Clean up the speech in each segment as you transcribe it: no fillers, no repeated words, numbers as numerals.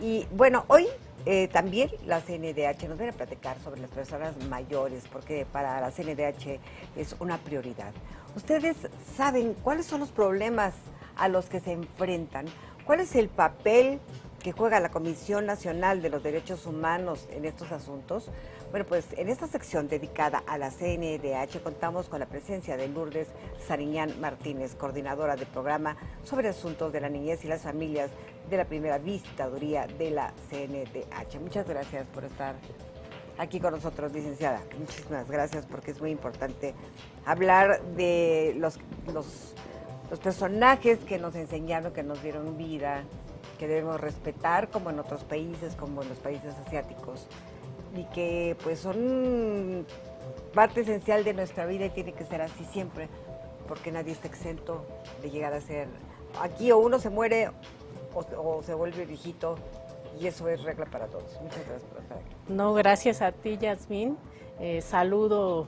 Y bueno, hoy también la CNDH nos viene a platicar sobre las personas mayores, porque para la CNDH es una prioridad. ¿Ustedes saben cuáles son los problemas a los que se enfrentan? ¿Cuál es el papel que juega la Comisión Nacional de los Derechos Humanos en estos asuntos? Bueno, pues en esta sección dedicada a la CNDH contamos con la presencia de Lourdes Sariñán Martínez, coordinadora del programa sobre asuntos de la niñez y las familias de la primera visitaduría de la CNDH. Muchas gracias por estar aquí con nosotros, licenciada. Muchísimas gracias, porque es muy importante hablar de los personajes que nos enseñaron, que nos dieron vida, que debemos respetar, como en otros países, como en los países asiáticos, y que pues son parte esencial de nuestra vida y tiene que ser así siempre, porque nadie está exento de llegar a ser. Aquí o uno se muere o se vuelve viejito, y eso es regla para todos. Muchas gracias por estar aquí. No, gracias a ti, Yasmín. Saludo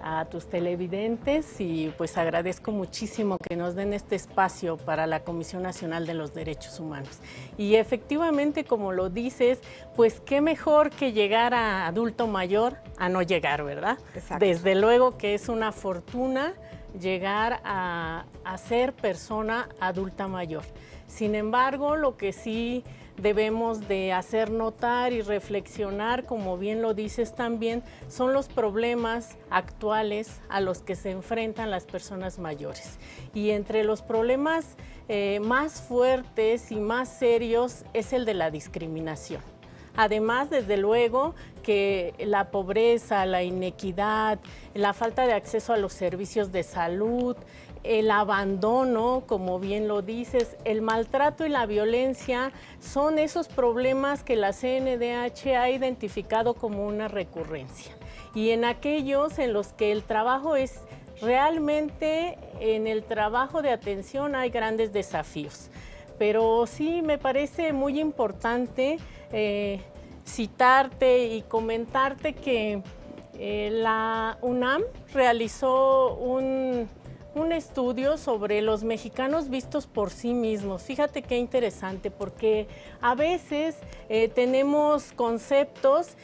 a tus televidentes y pues agradezco muchísimo que nos den este espacio para la Comisión Nacional de los Derechos Humanos. Y efectivamente, como lo dices, pues qué mejor que llegar a adulto mayor a no llegar, ¿verdad? Exacto. Desde luego que es una fortuna llegar a ser persona adulta mayor. Sin embargo, lo que sí debemos de hacer notar y reflexionar, como bien lo dices también, son los problemas actuales a los que se enfrentan las personas mayores. Y entre los problemas más fuertes y más serios es el de la discriminación. Además, desde luego, que la pobreza, la inequidad, la falta de acceso a los servicios de salud, el abandono, como bien lo dices, el maltrato y la violencia son esos problemas que la CNDH ha identificado como una recurrencia. Y en aquellos en los que el trabajo es realmente, en el trabajo de atención hay grandes desafíos. Pero sí me parece muy importante citarte y comentarte que la UNAM realizó un estudio sobre los mexicanos vistos por sí mismos. Fíjate qué interesante, porque a veces tenemos conceptos,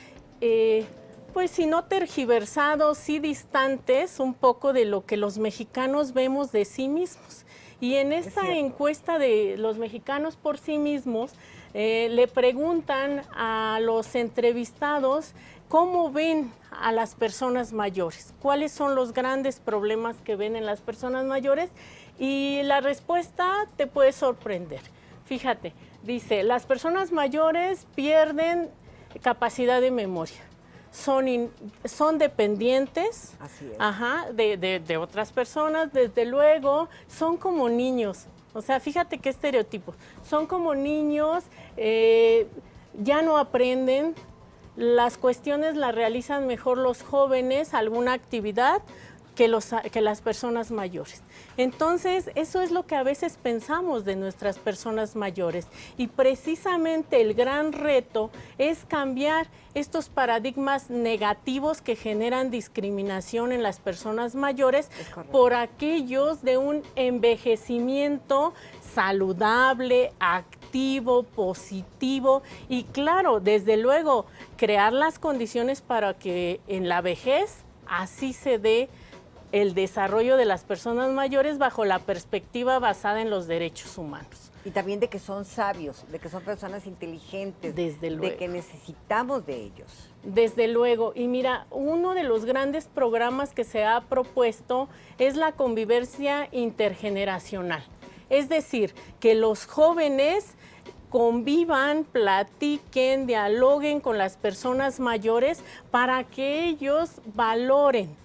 pues si no tergiversados, sí distantes un poco de lo que los mexicanos vemos de sí mismos. Y en esta encuesta de los mexicanos por sí mismos, le preguntan a los entrevistados cómo ven a las personas mayores, cuáles son los grandes problemas que ven en las personas mayores, y la respuesta te puede sorprender. Fíjate, dice, las personas mayores pierden capacidad de memoria, son dependientes. Así es. Ajá, de otras personas, desde luego, son como niños. O sea, fíjate qué estereotipo. Son como niños, ya no aprenden, las cuestiones las realizan mejor los jóvenes, alguna actividad, que las personas mayores. Entonces, eso es lo que a veces pensamos de nuestras personas mayores. Y precisamente el gran reto es cambiar estos paradigmas negativos que generan discriminación en las personas mayores por aquellos de un envejecimiento saludable, activo, positivo y claro, desde luego, crear las condiciones para que en la vejez así se dé el desarrollo de las personas mayores bajo la perspectiva basada en los derechos humanos. Y también de que son sabios, de que son personas inteligentes, Desde luego. de que necesitamos de ellos. Desde luego. Y mira, uno de los grandes programas que se ha propuesto es la convivencia intergeneracional. Es decir, que los jóvenes convivan, platiquen, dialoguen con las personas mayores para que ellos valoren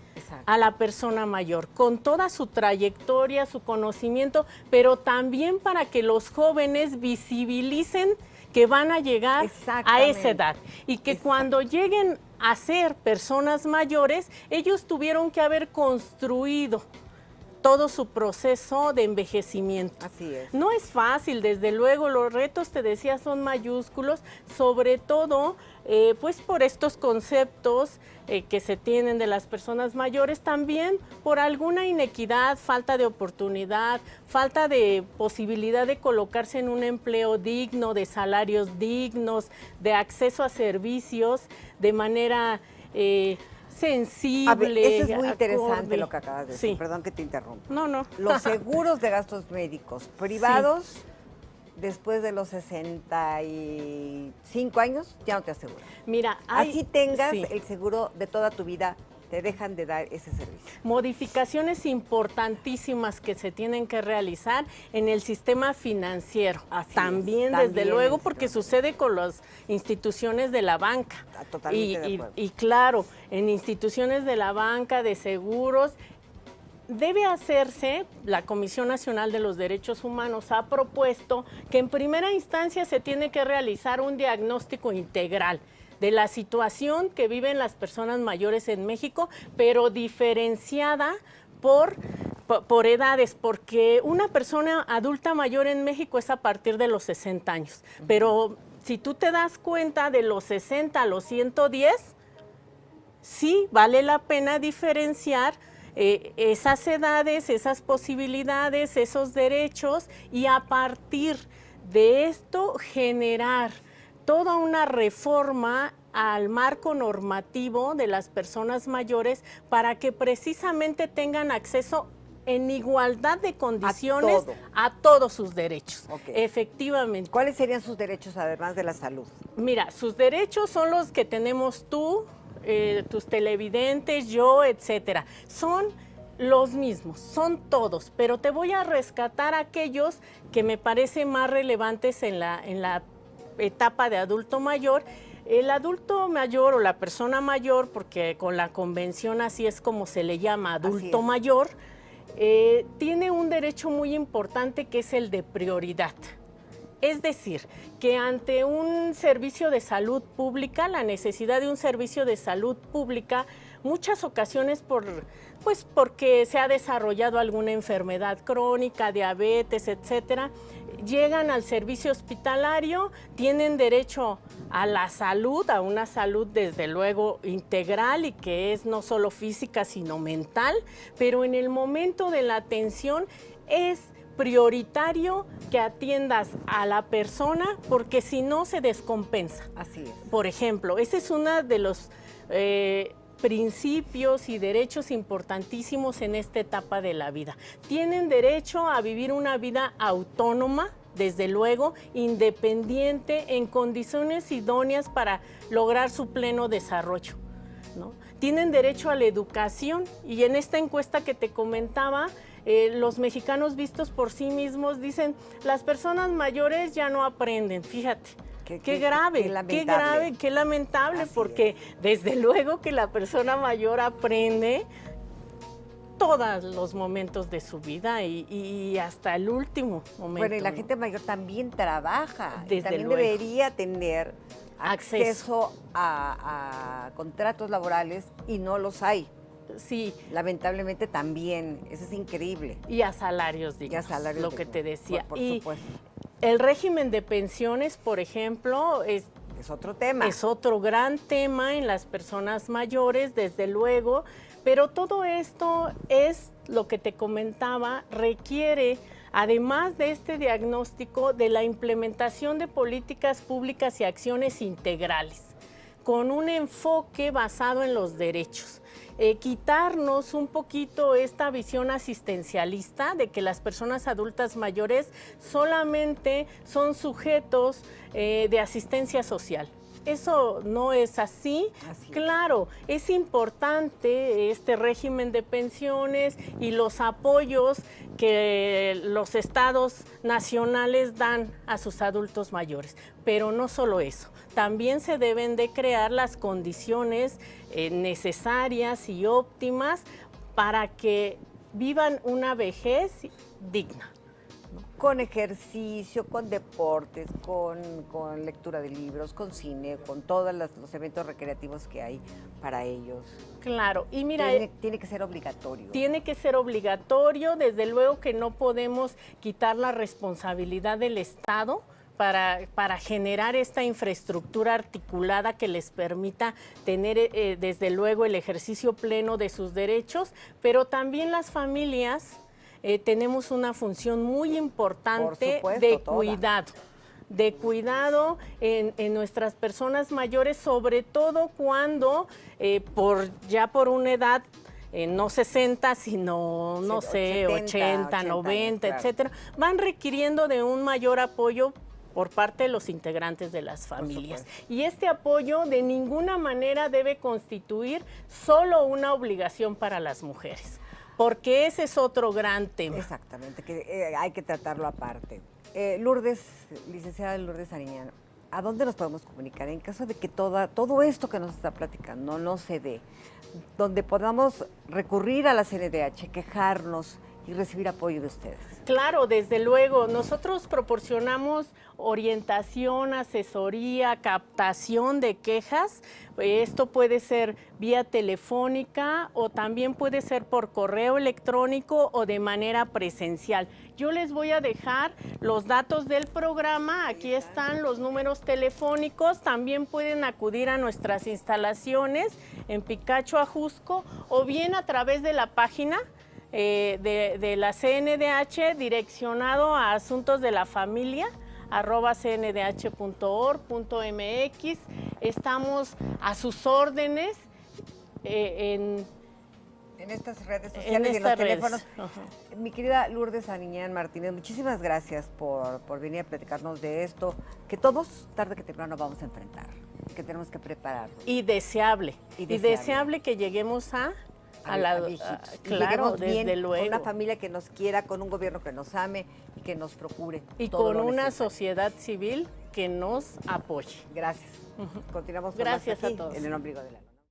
a la persona mayor, con toda su trayectoria, su conocimiento, pero también para que los jóvenes visibilicen que van a llegar a esa edad y que cuando lleguen a ser personas mayores, ellos tuvieron que haber construido todo su proceso de envejecimiento. Así es. No es fácil, desde luego, los retos, te decía, son mayúsculos, sobre todo pues por estos conceptos que se tienen de las personas mayores, también por alguna inequidad, falta de oportunidad, falta de posibilidad de colocarse en un empleo digno, de salarios dignos, de acceso a servicios de manera sensible. A ver, eso es muy interesante acorde. lo que acabas de decir, Sí. perdón que te interrumpa. No, no. Los seguros de gastos médicos privados, después de los 65 años, ya no te aseguran. Mira, Así tengas sí, el seguro de toda tu vida, te dejan de dar ese servicio. modificaciones importantísimas que se tienen que realizar en el sistema financiero. Así es, También, también desde en luego, el porque sistema sucede con las instituciones de la banca. Totalmente de acuerdo. Y claro, en instituciones de la banca, de seguros, debe hacerse, la Comisión Nacional de los Derechos Humanos ha propuesto que en primera instancia se tiene que realizar un diagnóstico integral de la situación que viven las personas mayores en México, pero diferenciada por edades, porque una persona adulta mayor en México es a partir de los 60 años, pero si tú te das cuenta, de los 60 a los 110, sí vale la pena diferenciar esas edades, esas posibilidades, esos derechos, y a partir de esto generar toda una reforma al marco normativo de las personas mayores para que precisamente tengan acceso en igualdad de condiciones a todos sus derechos. Okay. Efectivamente. ¿Cuáles serían sus derechos además de la salud? Mira, sus derechos son los que tenemos tú, tus televidentes, yo, etcétera. Son los mismos, son todos, pero te voy a rescatar aquellos que me parecen más relevantes en la etapa de adulto mayor. El adulto mayor o la persona mayor, porque con la convención así es como se le llama, adulto mayor, tiene un derecho muy importante que es el de prioridad. Es decir, que ante un servicio de salud pública, la necesidad de un servicio de salud pública, muchas ocasiones porque se ha desarrollado alguna enfermedad crónica, diabetes, etcétera, llegan al servicio hospitalario, tienen derecho a la salud, a una salud desde luego integral y que es no solo física sino mental, pero en el momento de la atención es prioritario que atiendas a la persona porque si no se descompensa. Así es. Por ejemplo, ese es uno de los principios y derechos importantísimos en esta etapa de la vida. Tienen derecho a vivir una vida autónoma, desde luego, independiente, en condiciones idóneas para lograr su pleno desarrollo, ¿no? Tienen derecho a la educación y en esta encuesta que te comentaba, los mexicanos vistos por sí mismos dicen, las personas mayores ya no aprenden, fíjate. Qué grave, qué lamentable, así porque desde luego que la persona mayor aprende todos los momentos de su vida y hasta el último momento. Bueno, y la gente mayor también trabaja, también luego debería tener acceso a contratos laborales y no los hay. Sí. Lamentablemente también, eso es increíble. Y a salarios dignos, lo que te decía. Por supuesto. El régimen de pensiones, por ejemplo, es otro tema. Es otro gran tema en las personas mayores, desde luego, pero todo esto es lo que te comentaba, requiere, además de este diagnóstico, de la implementación de políticas públicas y acciones integrales, con un enfoque basado en los derechos. Quitarnos un poquito esta visión asistencialista de que las personas adultas mayores solamente son sujetos de asistencia social. Eso no es así. Claro, es importante este régimen de pensiones y los apoyos que los estados nacionales dan a sus adultos mayores, pero no solo eso. También se deben de crear las condiciones necesarias y óptimas para que vivan una vejez digna. con ejercicio, con deportes, con lectura de libros, con cine, con todos los eventos recreativos que hay para ellos. Claro, y mira, Tiene que ser obligatorio. tiene que ser obligatorio, desde luego que no podemos quitar la responsabilidad del Estado para generar esta infraestructura articulada que les permita tener desde luego el ejercicio pleno de sus derechos, pero también las familias tenemos una función muy importante de cuidado en nuestras personas mayores, sobre todo cuando ya por una edad, no 60, sino, no sé, 80, 90, claro, etcétera, van requiriendo de un mayor apoyo por parte de los integrantes de las familias. Y este apoyo de ninguna manera debe constituir solo una obligación para las mujeres, porque ese es otro gran tema. Exactamente, que hay que tratarlo aparte. Lourdes, licenciada Lourdes Ariñán, ¿a dónde nos podemos comunicar en caso de que todo esto que nos está platicando no se dé? Donde podamos recurrir a la CNDH, quejarnos y recibir apoyo de ustedes. Claro, desde luego. Nosotros proporcionamos orientación, asesoría, captación de quejas. Esto puede ser vía telefónica o también puede ser por correo electrónico o de manera presencial. Yo les voy a dejar los datos del programa. Aquí están los números telefónicos. También pueden acudir a nuestras instalaciones en Picacho, Ajusco, o bien a través de la página de la CNDH direccionado a asuntos de la familia @cndh.org.mx. Estamos a sus órdenes en estas redes sociales y en los teléfonos. Mi querida Lourdes Ariñán Martínez, muchísimas gracias por venir a platicarnos de esto, que todos, tarde que temprano, vamos a enfrentar, que tenemos que prepararnos. Y deseable que lleguemos claro, desde luego. Con una familia que nos quiera, con un gobierno que nos ame y que nos procure. Y con una sociedad civil que nos apoye. Gracias. Continuamos con Gracias más aquí, a todos. en el ombligo de la